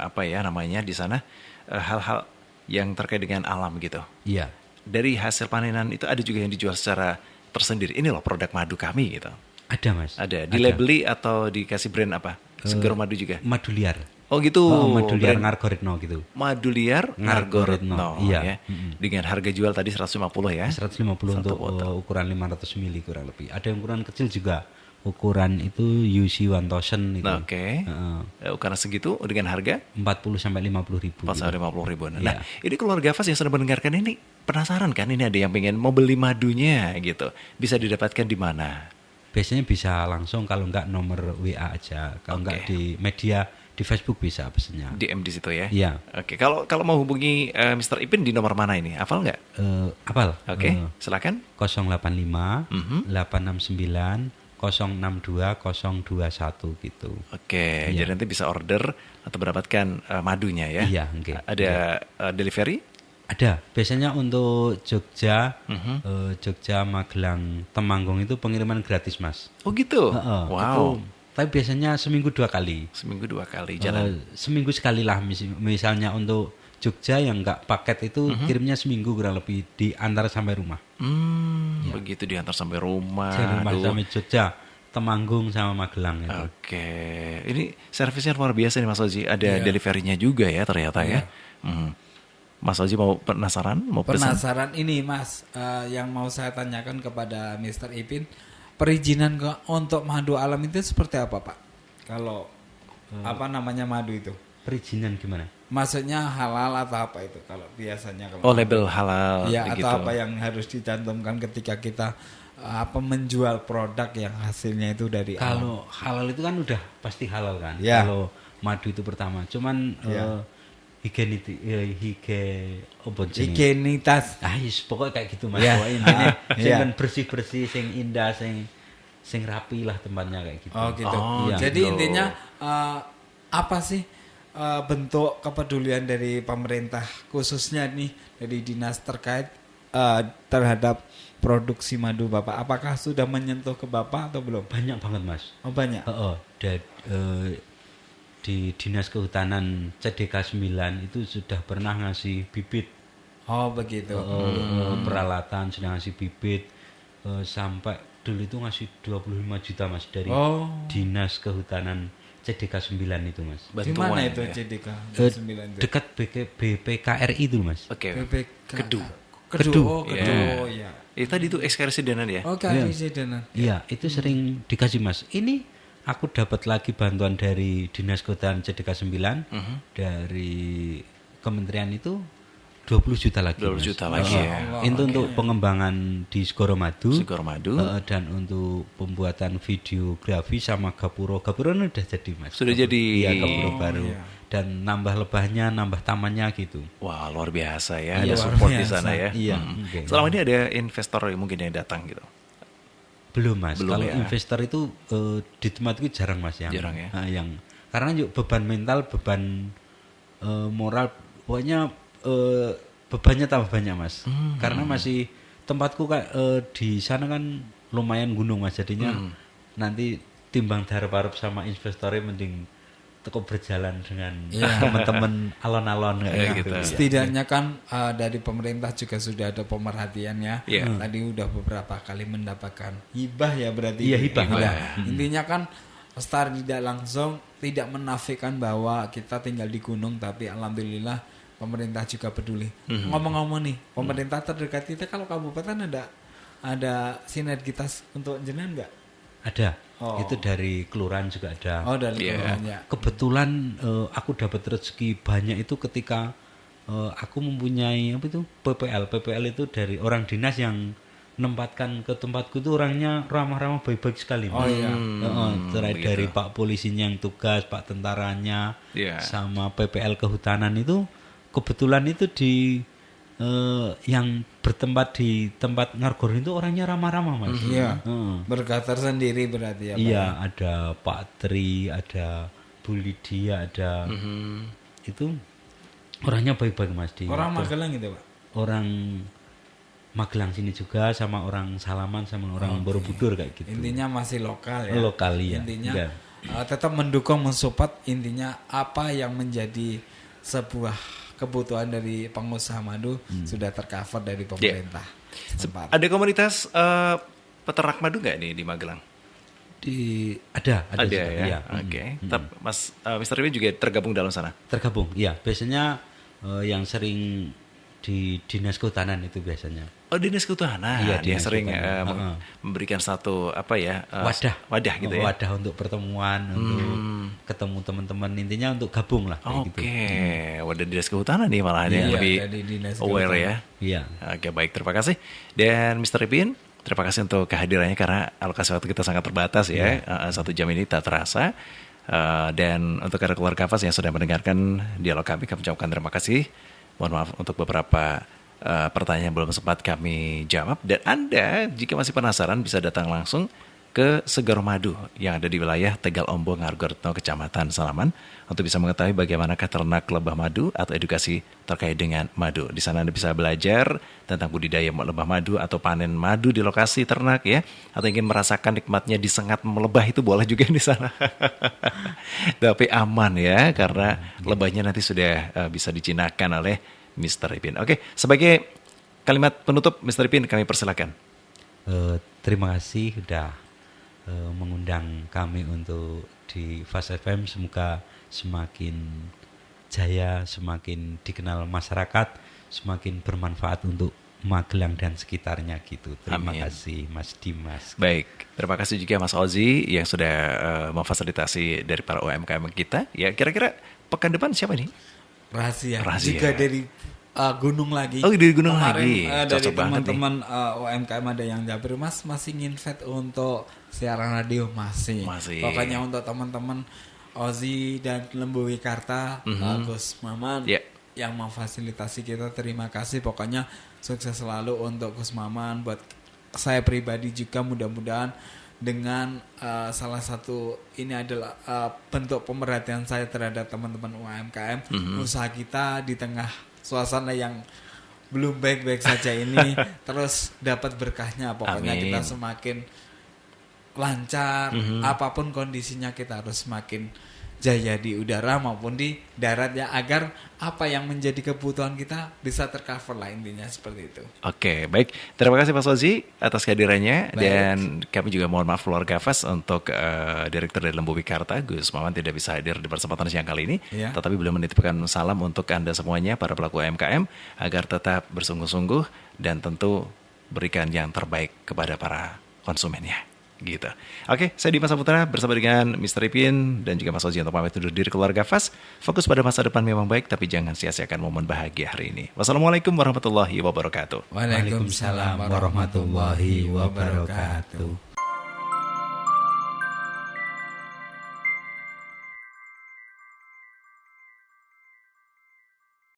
apa ya namanya di sana hal-hal yang terkait dengan alam gitu. Iya. Dari hasil panenan itu ada juga yang dijual secara tersendiri. Ini loh produk madu kami gitu. Ada Mas. Ada dilabeli atau dikasih brand apa? Segoro Madu juga. Madu liar. Oh gitu. Madu liar Brand Ngargoretno gitu. Madu liar Ngargoretno, Ngargoretno iya. ya. Dengan harga jual tadi 150 ya. 150 untuk Satu botol. ukuran 500 mili kurang lebih. Ada yang ukuran kecil juga. Ukuran itu UC 1000 itu. Nah, oke. Karena segitu dengan harga 40 sampai 50 ribu. pasal 50 ribuan. Iya. Nah, ini keluarga Fas yang sedang mendengarkan ini penasaran kan? Ini ada yang pengen mau beli madunya gitu. Bisa didapatkan di mana? Biasanya bisa langsung, kalau enggak nomor WA aja. Kalau enggak Oke. di media, di Facebook bisa pesennya. DM di situ ya. Iya. Oke. Kalau mau hubungi Mr. Ipin di nomor mana ini? Hafal nggak? Apal? Oke. Silakan. 085 869 062 021 gitu. Oke. Jadi nanti bisa order atau mendapatkan madunya ya. Iya, oke. Ada delivery? Ada. Biasanya untuk Jogja, Jogja, Magelang, Temanggung itu pengiriman gratis, Mas. Oh gitu. Heeh, Wow. itu- tapi biasanya seminggu 2 kali. Seminggu 2 kali jalan. Seminggu sekali lah. Misalnya untuk Jogja yang enggak paket itu kirimnya seminggu kurang lebih, diantar sampai rumah. Begitu diantar sampai rumah. Dari rumah Aduh. sampai Jogja, Temanggung sama Magelang itu. Oke, ini servisnya luar biasa nih Mas Oji. Ada delivery-nya juga ya ternyata ya. Mas Oji mau penasaran? Mau pesan? Penasaran ini Mas, yang mau saya tanyakan kepada Mr. Ipin, perizinan untuk madu alam itu seperti apa Pak? Kalau apa namanya madu itu? Perizinan gimana? Maksudnya halal atau apa itu? Kalau biasanya kalau Oh, label halal ya begitu. atau apa yang harus dicantumkan ketika kita menjual produk yang hasilnya itu dari alam. Kalau halal itu kan udah pasti halal kan. Ya. Kalau madu itu pertama. Cuman Higienitas. pokoknya kayak gitu Mas. Ya. Pokoknya intinya sing Ya. kan bersih-bersih, sing indah, sing rapi lah tempatnya kayak gitu. Oh gitu. Iya. Jadi gitu. intinya apa sih bentuk kepedulian dari pemerintah khususnya nih dari dinas terkait terhadap produksi madu Bapak? Apakah sudah menyentuh ke Bapak atau belum? Banyak banget Mas. Oh banyak. Di Dinas Kehutanan CDK 9 itu sudah pernah ngasih bibit. Oh begitu. Peralatan sudah ngasih bibit sampai dulu itu ngasih 25 juta Mas dari Dinas Kehutanan CDK 9 itu Mas. Di mana itu ya? CDK 9 itu? Dekat BPKRI itu Mas. Oke. BPK. Kedu. Oh, Iya. Kedu. Oh ya. Tadi itu ekskarsidenan ya? Oh Karisidenan. Iya, itu sering dikasih Mas. Ini aku dapat lagi bantuan dari Dinas Kehutanan CDK 9 dari kementerian itu 20 juta lagi. 20 Mas. juta lagi ya. Itu untuk pengembangan di Segoromadu. Segoromadu. Dan untuk pembuatan videografi sama Gapuro. Gapuro ini udah jadi Mas. Sudah jadi. Iya, Gapuro baru. Dan nambah lebahnya, nambah tamannya gitu. Wah, luar biasa ya. Iya, Ada support luar di sana ya. Iya. Hmm. Selama ini ada investor yang mungkin yang datang gitu. Belum Mas. Belum Kalau ya. investor itu di tempat itu jarang Mas yang. Jarang ya. Karena juga beban mental, beban moral, pokoknya bebannya tambah banyak Mas. Karena masih tempatku di sana kan lumayan gunung Mas. Jadinya nanti timbang darap-darap sama investornya mending teko berjalan dengan teman-teman alon-alon kayak gitu. Setidaknya kan dari pemerintah juga sudah ada pemerhatian ya. Iya. Tadi udah beberapa kali mendapatkan hibah ya berarti. Iya, hibah. Intinya kan secara tidak langsung tidak menafikan bahwa kita tinggal di gunung, tapi alhamdulillah pemerintah juga peduli. Ngomong-ngomong nih, pemerintah terdekat kita kalau kabupaten ada sinergitas untuk jenengan nggak? Ada. Oh. Itu dari kelurahan juga ada. Oh dari kelurahan ya. Kebetulan aku dapat rezeki banyak itu ketika aku mempunyai apa itu PPL itu dari orang dinas yang menempatkan ke tempatku itu orangnya ramah-ramah baik-baik sekali. Oh iya. Dari Pak polisinya yang tugas, Pak tentaranya, Iya. sama PPL kehutanan itu kebetulan itu di yang bertempat di tempat Ngargor itu orangnya ramah-ramah Mas. Iya. Heeh. Berkatar sendiri berarti ya. Pak? Iya, ada Pak Tri, ada Bu Lydia, ada itu orangnya baik-baik Mas di. Orang Magelang gitu Pak. Orang Magelang sini juga sama orang Salaman sama orang Borobudur kayak gitu. Intinya masih lokal ya. Lokal ya. Intinya Iya. tetap mendukung, mensupport, intinya apa yang menjadi sebuah kebutuhan dari pengusaha madu sudah tercover dari pemerintah. Setempat. Ada komunitas peternak madu nggak nih di Magelang? Ada Ada juga, ya. iya. Oke. Mas Mr. Iwin juga tergabung dalam sana. Tergabung. Iya, biasanya yang sering di Dinas Kehutanan itu biasanya. Oh, Dinas Kehutanan. Iya, Dia Dinas sering Kehutanan. memberikan satu wadah gitu ya. Wadah untuk pertemuan, untuk ketemu teman-teman, intinya untuk gabung lah kayak Oke, gitu. wadah Dinas Kehutanan nih malah yang Iya, lebih dari Dinas aware Kehutanan. ya. Iya. Oke, baik, terima kasih. Dan Mr. Ipin, terima kasih untuk kehadirannya karena alokasi waktu kita sangat terbatas ya. 1 jam ini tak terasa. Dan untuk keluarga Fas yang sudah mendengarkan dialog kami ucapkan terima kasih. Mohon maaf untuk beberapa pertanyaan yang belum sempat kami jawab. Dan Anda jika masih penasaran bisa datang langsung ke Segoromadu yang ada di wilayah Tegal Ombo, Ngargoretno, Kecamatan Salaman untuk bisa mengetahui bagaimanakah ternak lebah madu atau edukasi terkait dengan madu. Di sana Anda bisa belajar tentang budidaya lebah madu atau panen madu di lokasi ternak ya, atau ingin merasakan nikmatnya disengat melebah itu boleh juga di sana. Tapi aman ya karena lebahnya nanti sudah bisa dijinakkan oleh Mr. Ipin. Oke, sebagai kalimat penutup Mr. Ipin kami persilakan. Terima kasih sudah mengundang kami untuk di Fast FM. Semoga semakin jaya, semakin dikenal masyarakat, semakin bermanfaat untuk Magelang dan sekitarnya gitu. Terima Amin. kasih Mas Dimas. Baik, terima kasih juga Mas Ozi yang sudah memfasilitasi dari para UMKM kita. Ya, kira-kira pekan depan siapa nih? Rahasia. Rahasia. Jika dari gunung lagi. Oh, di gunung Kemarin, lagi. dari Cocok banget nih. teman-teman UMKM ada yang Japri, Mas masih nginvest untuk siaran radio masih. Pokoknya untuk teman-teman Ozi dan Lembu Wikarta, Gus Maman yang memfasilitasi kita, terima kasih. Pokoknya sukses selalu untuk Gus Maman. Buat saya pribadi juga mudah-mudahan dengan salah satu ini adalah bentuk pemerhatian saya terhadap teman-teman UMKM, usaha kita di tengah suasana yang belum baik-baik saja ini terus dapat berkahnya. Pokoknya kita semakin lancar, apapun kondisinya kita harus semakin jaya di udara maupun di darat ya, agar apa yang menjadi kebutuhan kita bisa tercover lah, intinya seperti itu. Oke, baik. Terima kasih Pak Sozi atas kehadirannya. Dan kami juga mohon maaf keluarga Fas untuk Direktur dari Lembu Wikarta, Gus Maman tidak bisa hadir di kesempatan siang kali ini. Tetapi beliau menitipkan salam untuk Anda semuanya, para pelaku UMKM, agar tetap bersungguh-sungguh dan tentu berikan yang terbaik kepada para konsumennya. Gitu. Oke, saya Dimas Saputra bersama dengan Mr. Ipin dan juga Mas Ozi untuk pamit undur diri keluarga Fas. Fokus pada masa depan memang baik, tapi jangan sia-siakan momen bahagia hari ini. Wassalamualaikum warahmatullahi wabarakatuh. Waalaikumsalam warahmatullahi wabarakatuh.